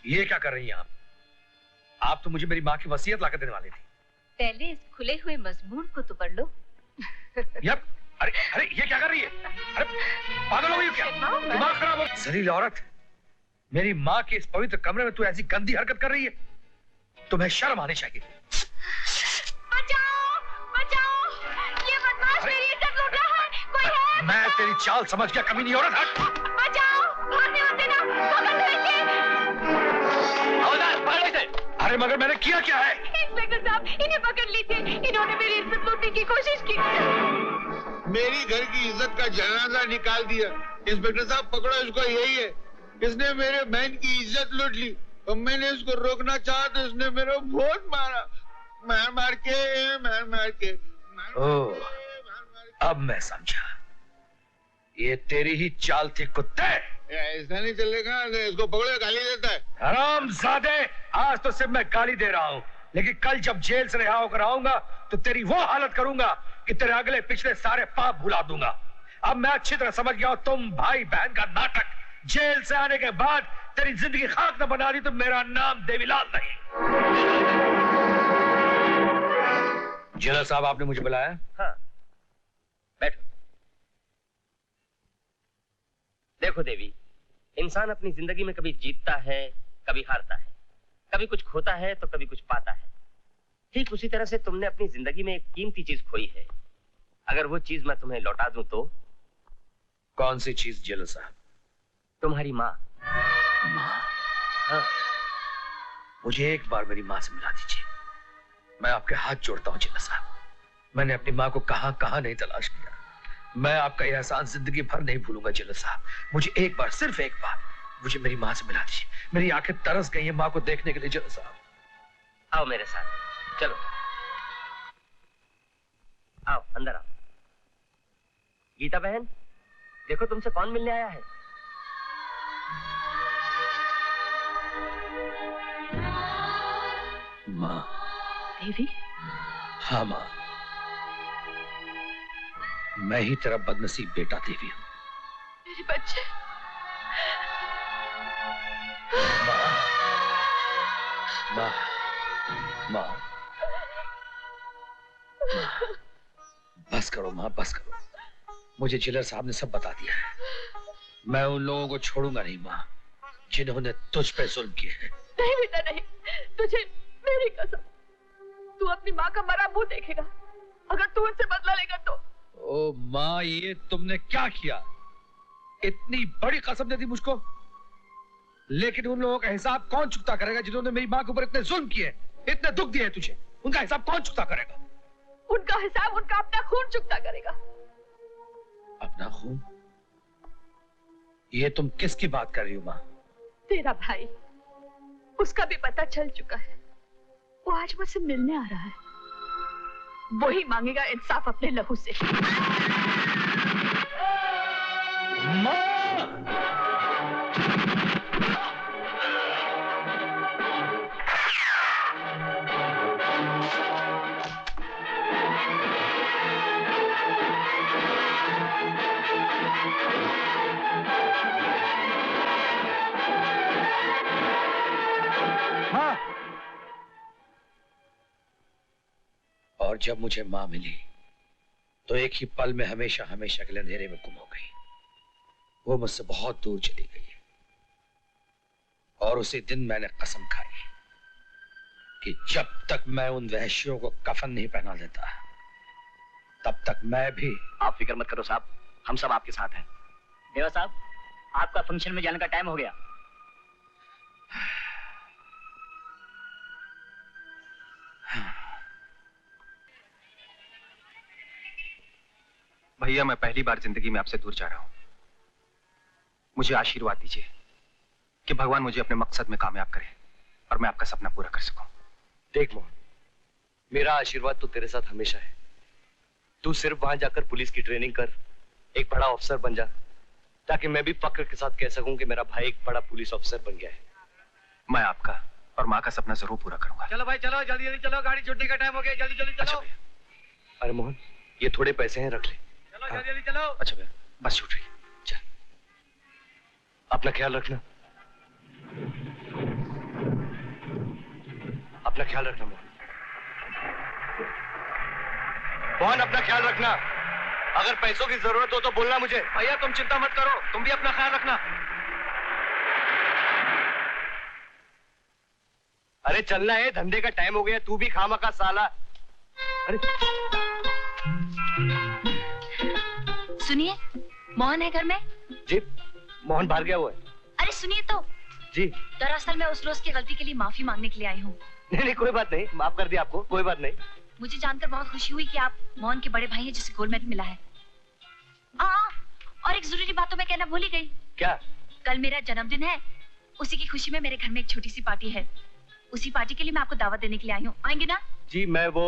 ये क्या कर रही हैं आप? आप तो मुझे मेरी माँ की वसीयत लाकर देने वाली थी। पहले इस खुले हुए मजमून को तो पढ़ लो। यप। अरे अरे ये क्या कर रही है? अरे पागल हो गई क्या? दिमाग खराब हो? जलील औरत, मेरी माँ के इस पवित्र कमरे में तू ऐसी गंदी हरकत कर रही है? तुम्हें शर्म आनी चाहिए। बचाओ! बचाओ! ये बदमाश मेरी इज्जत लूट रहा है। कोई है? मैं तेरी चाल समझ गया, कमीनी औरत। हट! बचाओ! भागने मत देना। पकड़ लो इसे। पकड़ इसे। अरे मगर मैंने किया क्या है? इंस्पेक्टर साहब, इन्हें पकड़ लीजिए। इन्होंने मेरी इज्जत लूटने की कोशिश की। मेरी घर की इज्जत का जनाजा निकाल दिया। इंस्पेक्टर साहब पकड़ो इसको, यही है। इसने मेरे बहन की इज्जत लूट ली और मैंने इसको रोकना चाहा तो इसने मेरे बहुत मारा। मार के। ओह, अब मैं समझा। ये तेरी ही चाल थी कुत्ते। ऐसा नहीं चलेगा, इसको पकड़ो, गाली देता है। हरामजादे, आज तो सिर्फ मैं गाली दे रहा हूँ, लेकिन कल जब जेल से रिहा होकर आऊंगा तो तेरी वो हालत करूंगा कि तेरे अगले पिछले सारे पाप भुला दूंगा। अब मैं अच्छी तरह समझ गया हूं तुम भाई बहन का नाटक। जेल से आने के बाद तेरी जिंदगी खाक न बना दी तो मेरा नाम देवीलाल नहीं। जेलर साहब, आपने मुझे बुलाया? हाँ, बैठो। देखो देवी, इंसान अपनी जिंदगी में कभी जीतता है, कभी हारता है, कभी कुछ खोता है तो कभी कुछ पाता है। ठीक उसी तरह से तुमने अपनी जिंदगी में एक कीमती चीज खोई है। अगर वो चीज मैं तुम्हें लौटा दूं तो? कौन सी चीज जेलर साहब? तुम्हारी माँ। माँ? हाँ। मुझे एक बार मेरी माँ से मिला दीजिए। मैं आपके हाथ जोड़ता हूँ जेलर साहब। मैंने अपनी माँ को कहां कहां नहीं तलाश किया। मैं आपका यह एहसान जिंदगी भर नहीं भूलूंगा जेलर साहब। मुझे एक बार, सिर्फ एक बार, मुझे मेरी माँ से मिला दीजिए। मेरी आंखें तरस गई हैं माँ को देखने के लिए जेलर साहब। आओ मेरे साथ, चलो आओ, अंदर आओ। गीता बहन, देखो तुमसे कौन मिलने आया है। माँ। देवी? हाँ माँ, मैं ही तेरा बदनसीब बेटा देवी हूँ। मेरे बच्चे। माँ, माँ, माँ, बस करो माँ, बस करो। मुझे जेलर साहब ने सब बता दिया है। मैं उन लोगों को छोड़ूंगा नहीं माँ, जिन्होंने तुझ पे जुल्म किए हैं। नहीं बेटा नहीं, तुझे मेरी कसम, तू अपनी माँ का मरा मुंह देखेगा अगर तू उनसे बदला लेगा तो। ओ माँ, ये तुमने क्या किया? इतनी बड़ी कसम दे दी मुझको, लेकिन उन लोगों का हिसाब कौन चुकता करेगा जिन्होंने मेरी माँ के ऊपर इतने जुल्म किए, इतने दुख दिए तुझे? उनका हिसाब कौन चुकता करेगा? उनका हिसाब उनका अपना खून चुकता करेगा। अपना खून? ये तुम किसकी बात कर रही हो माँ? तेरा भाई, उसका भी पता चल चुका है। वो आज मुझसे मिलने आ रहा है। वही मांगेगा इंसाफ अपने लहू से। माँ! और जब मुझे मां मिली तो एक ही पल में हमेशा हमेशा के लिए अंधेरे में गुम हो गई। वो मुझसे बहुत दूर चली गई और उसी दिन मैंने कसम खाई कि जब तक मैं उन वहशियों को कफन नहीं पहना देता तब तक मैं भी। आप फिक्र मत करो साहब, हम सब आपके साथ हैं। देवा साहब, आपका फंक्शन में जाने का टाइम हो गया। भैया, मैं पहली बार जिंदगी में आपसे दूर जा रहा हूं। मुझे आशीर्वाद दीजिए कि भगवान मुझे अपने मकसद में कामयाब करे और मैं आपका सपना पूरा कर सकूं। देख मोहन, मेरा आशीर्वाद तो तेरे साथ हमेशा है। तू सिर्फ वहां जाकर पुलिस की ट्रेनिंग कर, एक बड़ा ऑफिसर बन जा, ताकि मैं भी फक्र के साथ कह सकूं कि मेरा भाई एक बड़ा पुलिस ऑफिसर बन गया है। मैं आपका और माँ का सपना जरूर पूरा करूंगा। चलो भाई, चलो जल्दी जल्दी चलो, गाड़ी छूटने का टाइम हो गया। जल्दी जल्दी चलो। अच्छा भैया। अरे मोहन, ये थोड़े पैसे हैं, रख ले। चलो जल्दी जल्दी चलो। अच्छा भैया, बस छूट रही है। चल, अपना ख्याल रखना। अपना ख्याल रखना मोहन। मोहन अपना ख्याल रखना। अगर पैसों की जरूरत हो तो बोलना मुझे। भैया तुम चिंता मत करो, तुम भी अपना ख्याल रखना। अरे चलना है, धंधे का टाइम हो गया, तू भी खामखा साला। अरे सुनिए, मोहन है घर में? जी, मोहन बाहर गया हुआ है। अरे सुनिए तो। जी। दरअसल मैं उस रोज की गलती के लिए माफी मांगने के लिए आई हूँ। नहीं कोई बात नहीं, माफ कर दिया आपको, कोई बात नहीं। मुझे जानकर बहुत खुशी हुई कि आप मोहन के बड़े भाई हैं जिसे गोल्ड मेडल मिला है। और एक जरूरी बात तो मैं कहना भूल ही गई। क्या? कल मेरा जन्मदिन है, उसी की खुशी में मेरे घर में एक छोटी सी पार्टी है। उसी पार्टी के लिए मैं आपको दावत देने के लिए आई हूँ, आएंगे ना? जी मैं वो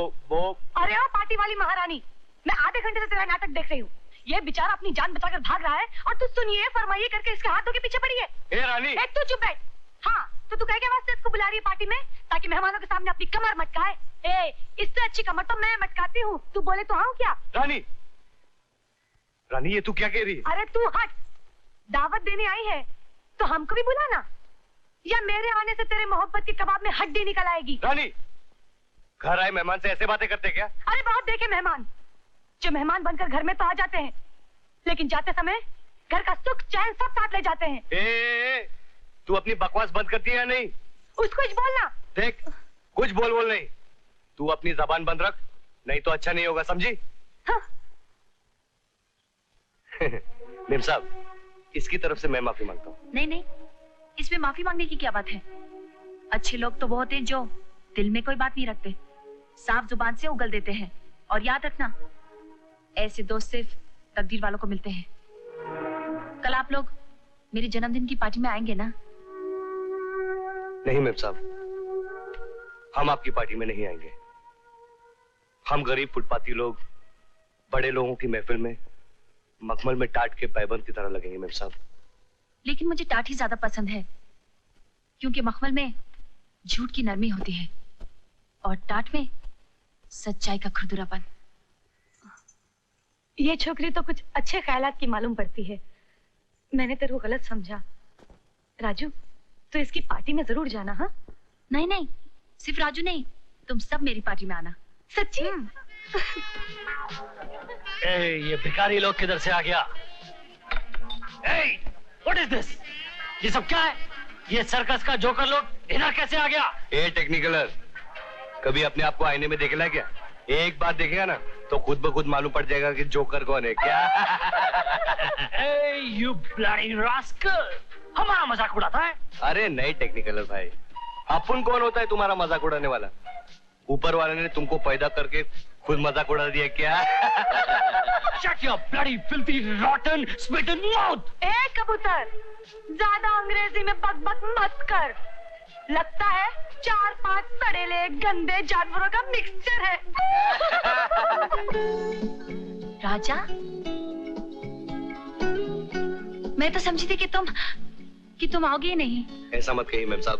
अरे ओ पार्टी वाली महारानी, मैं आधे घंटे से तेरा नाटक देख रही हूँ। ये बेचारा अपनी जान बचाकर भाग रहा है और तू सुनिए फरमाइए करके इसके हाथों के पीछे पड़ी है। ए रानी, तू चुप बैठ। हाँ तो तू क्या वास्ते इसको बुला रही है पार्टी में, ताकि मेहमानों के सामने अपनी कमर मटकाए? इससे अच्छी कमर तो मैं मटकाती हूँ, तू बोले तो हाँ क्या? रानी, रानी ये तू क्या कह रही है? अरे तू हट, दावत देने आई है तो हमको भी बुलाना, या मेरे आने से तेरे मोहब्बत के कबाब में हड्डी निकल आएगी? रानी, घर आए मेहमान से ऐसे बातें करते क्या? अरे बहुत देखे मेहमान, जो मेहमान बनकर घर में तो आ जाते हैं, लेकिन जाते समय घर का सुख चैन सब साथ ले जाते हैं। तू अपनी बकवास बंद करती है या नहीं? कुछ बोलना। देख, कुछ बोल नहीं, तू अपनी जबान बंद रख, नहीं तो अच्छा नहीं होगा, समझी? हाँ। मेम साहब, इसकी तरफ से मैं माफी मांगता हूँ। नहीं, इसमें माफी मांगने की क्या बात है? अच्छे लोग तो बहुत हैं जो दिल में कोई बात नहीं रखते, साफ जुबान से उगल देते हैं। और याद रखना, ऐसे दोस्त सिर्फ तकदीर वालों को मिलते हैं। कल आप लोग मेरे जन्मदिन की पार्टी में आएंगे ना? नहीं मेम साहब, हम आपकी पार्टी में नहीं आएंगे। हम गरीब फुटपाती लोग बड़े लोगों की महफिल में मखमल में टाट के पैबंद की तरह लगेंगे मेम साहब। लेकिन मुझे टाट ही ज्यादा पसंद है, क्योंकि मखमल में झूठ की नरमी होती है और टाट में सच्चाई का खुरदुरापन। ये छोकरी तो कुछ अच्छे ख्यालात की मालूम पड़ती है, मैंने तेरे को गलत समझा। राजू, तो इसकी पार्टी में जरूर जाना। हाँ? नहीं, सिर्फ राजू नहीं, तुम सब मेरी पार्टी में आना। सच्ची? ये भिखारी लोग किधर से आ गया? What is this? ये सब क्या है? ये सर्कस का जोकर लोग इधर कैसे आ गया? टेक्निकलर, कभी अपने आप को आईने में देखना है क्या? एक बार देखेगा ना तो खुद ब खुद मालूम पड़ जाएगा कि जोकर कौन है। क्या? यू ब्लडी रास्कल, हमारा मजाक उड़ाता है? अरे नहीं टेक्निकलर भाई, अपन कौन होता है तुम्हारा मजाक उड़ाने वाला? ऊपर वाले ने तुमको पैदा करके खुद मजाक उड़ा दिया क्या? Shut your bloody filthy rotten spitting mouth! कबूतर, ज्यादा अंग्रेजी में बक मत कर। लगता है 4-5 सड़ेले गंदे जानवरों का मिक्सचर है। राजा, मैं तो समझी थी कि तुम आओगे नहीं। ऐसा मत कहिए मैम साहब,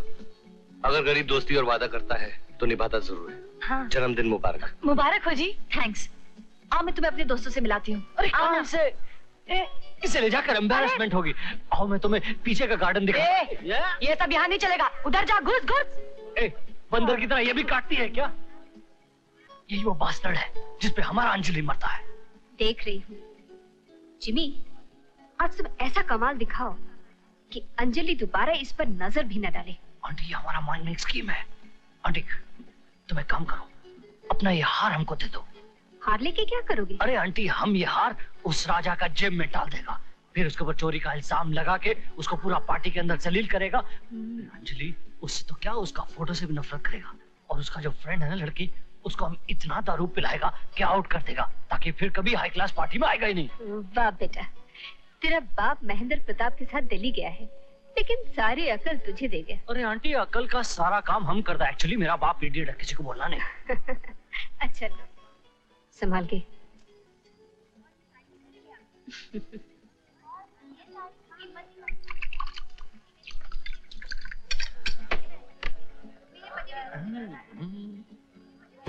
अगर गरीब दोस्ती और वादा करता है तो निभाता जरूर है। हाँ। जन्मदिन मुबारक। मुबारक हो जी। थैंक्स। आओ मैं तुम्हें अपने दोस्तों से मिलाती हूँ। अरे कहाँ से? इसे ले जाकर एम्बैरेसमेंट होगी। आओ मैं तुम्हें पीछे का गार्डन दिखा। ये सब यहाँ नहीं चलेगा, उधर जा, घुस। बंदर की तरह ये भी काटती है क्या? यही वो बास्टर्ड है जिसपे हमारा अंजलि मरता है। देख रही हूँ। जिमी, आज तुम ऐसा कमाल दिखाओ कि अंजलि दोबारा इस पर नजर भी न डाले। आंटी, ये हमारा माइंड में एक स्कीम है। आंटी, तुम एक काम करो, अपना ये हार हमको दे दो। हार लेके क्या करोगे? अरे आंटी, हम ये हार उस राजा का जेब में डाल देगा, फिर उसके ऊपर चोरी का इल्जाम लगा के उसको पूरा पार्टी के अंदर जलील करेगा। अंजलि उससे तो क्या, उसका फोटो से भी नफरत करेगा, और उसका जो फ्रेंड है ना लड़की, उसको हम इतना दारू पिलाएगा कि आउट कर देगा, ताकि फिर कभी हाई क्लास पार्टी में आएगा ही नहीं। वाह बेटा, तेरा बाप महेंद्र प्रताप के साथ दिल्ली गया है, लेकिन सारी अकल तुझे दे गया। अरे आंटी, अकल का सारा काम हम करता है। एक्चुअली मेरा बाप इडियट है, किसी को बोलना नहीं। अच्छा, संभाल के।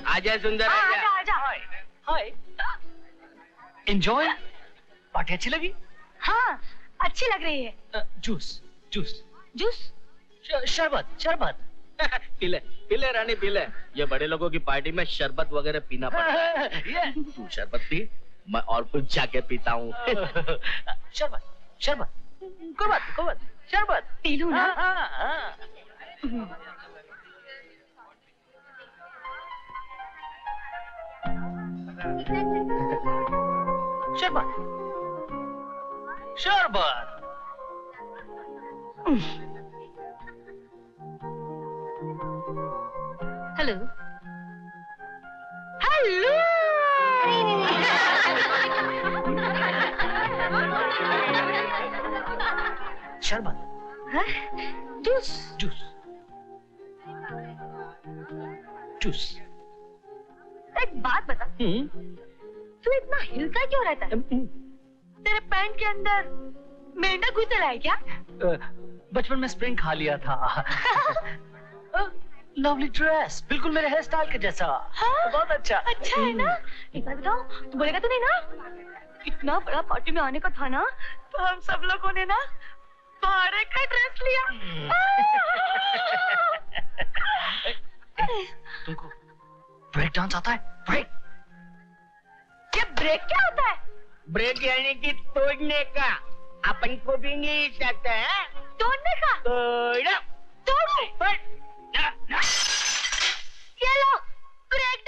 आजा सुंदर, आजा। हाय। एंजॉय? पार्टी अच्छी लगी? हाँ, अच्छी लग रही है। जूस। जूस? शरबत। पी ले रानी पी ले। ये बड़े लोगों की पार्टी में शरबत वगैरह पीना पड़ता है। तू शरबत पी, मैं और कुछ जाके पीता हूँ। शरबत शरबत कोई बात शरबत पी लूं ना? शरबत शरबत हेलो हेलो शरबत जूस जूस जूस। एक बात बता, तू इतना हिलता क्यों रहता है? तेरे पैंट के अंदर मेंढक घुस रहा है क्या? बचपन में स्प्रिंग खा लिया था। लवली ड्रेस, बिल्कुल मेरे हेयर स्टाइल के जैसा। हाँ? बहुत अच्छा। अच्छा है ना? एक बात बताओ, तू बोलेगा तो नहीं ना? इतना बड़ा पार्टी में आने का था ना, तो हम सब लोगों ने ना भाड़े का ड्रेस लिया। तुमको ब्रेक डांस आता है? ब्रेक? ये ब्रेक क्या होता है? ब्रेक यानी कि तोड़ने का। अपन को भी नहीं सकता है। तोड़ने का? तोड़ो। तोड़ो? ये लो, ब्रेक